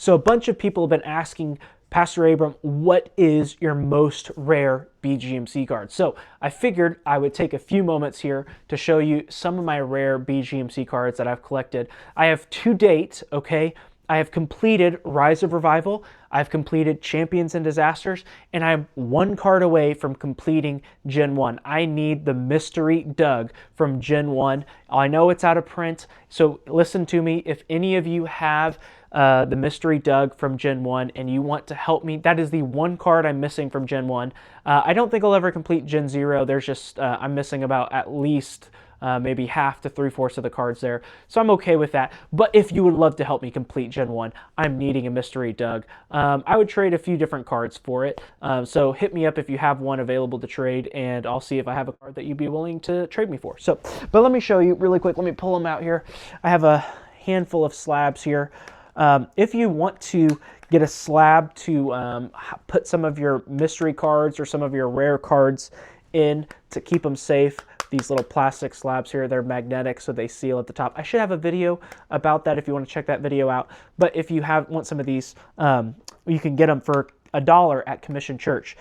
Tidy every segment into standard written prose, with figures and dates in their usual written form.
So a bunch of people have been asking Pastor Abram, what is your most rare BGMC card? So I figured I would take a few moments here to show you some of my rare BGMC cards that I've collected. I have to date, okay, I have completed Rise of Revival, I've completed Champions and Disasters, and I'm one card away from completing Gen 1. I need the Mystery Doug from Gen 1. I know it's out of print, so listen to me. If any of you have the Mystery Doug from Gen 1 and you want to help me, that is the one card I'm missing from Gen 1. I don't think I'll ever complete Gen 0. There's just, I'm missing about at least maybe half to 3/4 of the cards there. So I'm okay with that. But if you would love to help me complete Gen 1, I'm needing a Mystery Doug. I would trade a few different cards for it. So hit me up if you have one available to trade, and I'll see if I have a card that you'd be willing to trade me for. So, but let me show you really quick. Let me pull them out here. I have a handful of slabs here. If you want to get a slab to put some of your mystery cards or some of your rare cards in to keep them safe, these little plastic slabs here, they're magnetic, so they seal at the top. I should have a video about that if you want to check that video out. But if you want some of these, you can get them for $1 at Commission Church.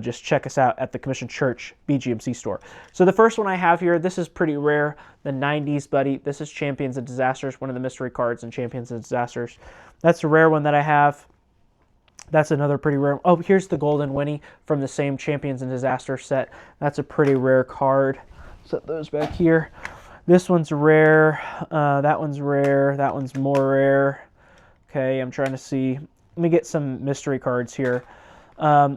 Just check us out at the Commission Church BGMC store. So the first one I have here, this is pretty rare, the 90s buddy. This is Champions and Disasters, one of the mystery cards in Champions and Disasters. That's a rare one that I have. That's another pretty rare. Oh, here's the Golden Winnie from the same Champions and Disasters set. That's a pretty rare card. Set those back here. This one's rare. That one's rare. That one's more rare. Okay, I'm trying to see. Let me get some mystery cards here.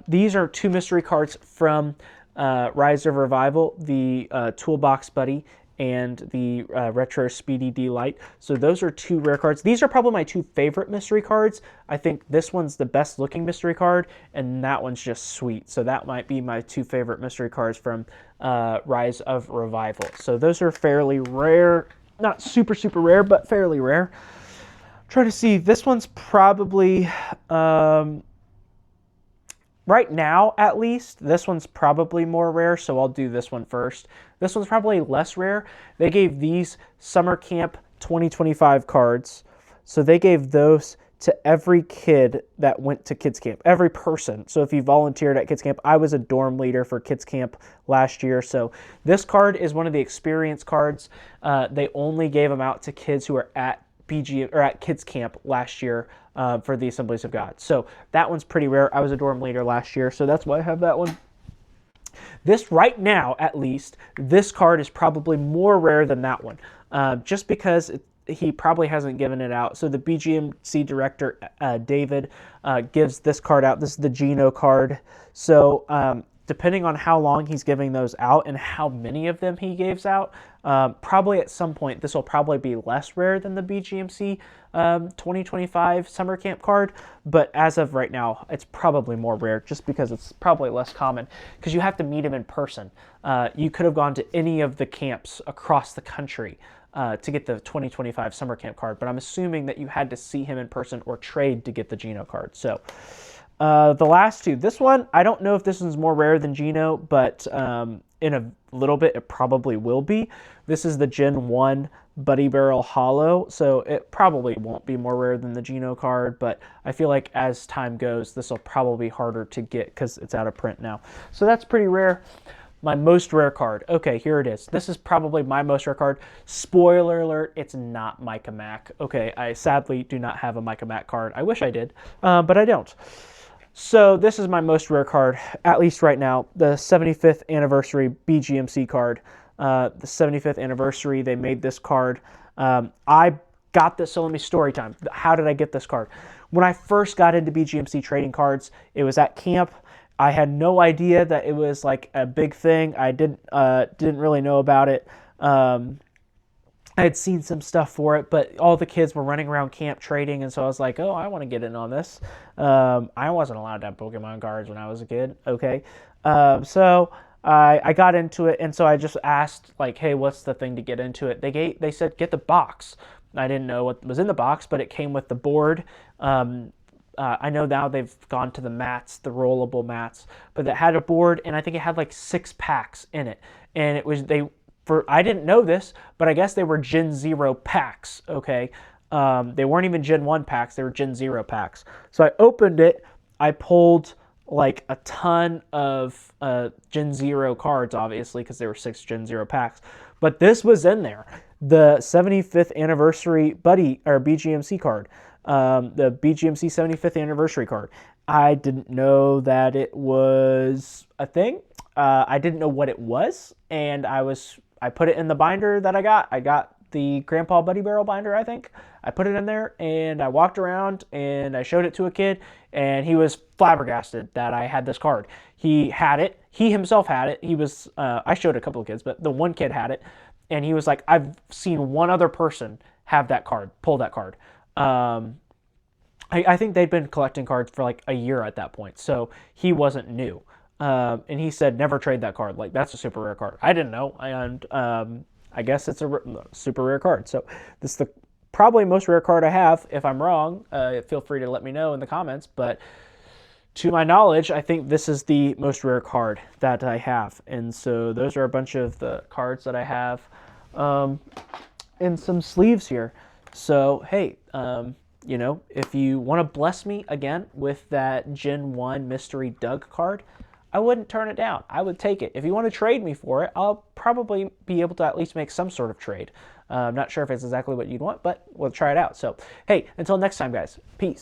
These are two mystery cards from Rise of Revival, the Toolbox Buddy and the Retro Speedy D-Light. So those are two rare cards. These are probably my two favorite mystery cards. I think this one's the best looking mystery card, and that one's just sweet. So that might be my two favorite mystery cards from Rise of Revival. So those are fairly rare. Not super, super rare, but fairly rare. Try to see, this one's probably, right now at least, this one's probably more rare, so I'll do this one first. This one's probably less rare. They gave these Summer Camp 2025 cards, so they gave those to every kid that went to Kids Camp, every person. So if you volunteered at Kids Camp, I was a dorm leader for Kids Camp last year, so this card is one of the experience cards. They only gave them out to kids who are at BG or at Kids Camp last year for the Assemblies of God. So that one's pretty rare. I was a dorm leader last year, so that's why I have that one. This right now, at least, this card is probably more rare than that one, just because he probably hasn't given it out. So the BGMC director, David, gives this card out. This is the Geno card. So depending on how long he's giving those out and how many of them he gives out, probably at some point this will probably be less rare than the BGMC 2025 Summer Camp card, but as of right now, it's probably more rare just because it's probably less common because you have to meet him in person. You could have gone to any of the camps across the country to get the 2025 Summer Camp card, but I'm assuming that you had to see him in person or trade to get the Geno card. So the last two, this one, I don't know if this one's more rare than Geno, but in a little bit, it probably will be. This is the Gen 1 Buddy Barrel Hollow, so it probably won't be more rare than the Geno card, but I feel like as time goes, this will probably be harder to get because it's out of print now. So that's pretty rare. My most rare card. Okay, here it is. This is probably my most rare card. Spoiler alert, it's not Micah Mack. Okay, I sadly do not have a Micah Mack card. I wish I did, but I don't. So this is my most rare card, at least right now, the 75th anniversary BGMC card. The 75th anniversary, they made this card. I got this, so let me story time. How did I get this card? When I first got into BGMC trading cards, it was at camp. I had no idea that it was like a big thing. I didn't really know about it. I had seen some stuff for it, but all the kids were running around camp trading, and so I was like, oh, I want to get in on this. I wasn't allowed to have Pokemon cards when I was a kid, okay? So I got into it, and so I just asked, like, hey, what's the thing to get into it? They said, get the box. I didn't know what was in the box, but it came with the board. I know now they've gone to the mats, the rollable mats, but it had a board, and I think it had like 6 packs in it. And it was, I didn't know this, but I guess they were Gen 0 packs, okay? They weren't even Gen 1 packs, they were Gen 0 packs. So I opened it, I pulled like a ton of Gen 0 cards, obviously, because there were 6 Gen 0 packs. But this was in there. The 75th anniversary BGMC card. The BGMC 75th anniversary card. I didn't know that it was a thing. I didn't know what it was, and I put it in the binder that I got. I got the Grandpa Buddy Barrel binder, I think. I put it in there, and I walked around, and I showed it to a kid, and he was flabbergasted that I had this card. He had it. He himself had it. He was, I showed a couple of kids, but the one kid had it, and he was like, I've seen one other person have that card, pull that card. I think they'd been collecting cards for like a year at that point, so he wasn't new. And he said, never trade that card. Like, that's a super rare card. I didn't know, and I guess it's a super rare card. So this is the probably most rare card I have. If I'm wrong, feel free to let me know in the comments. But to my knowledge, I think this is the most rare card that I have. And so those are a bunch of the cards that I have in some sleeves here. So, hey, you know, if you want to bless me again with that Gen 1 Mystery Doug card, I wouldn't turn it down. I would take it. If you want to trade me for it, I'll probably be able to at least make some sort of trade. I'm not sure if it's exactly what you'd want, but we'll try it out. So, hey, until next time, guys, peace.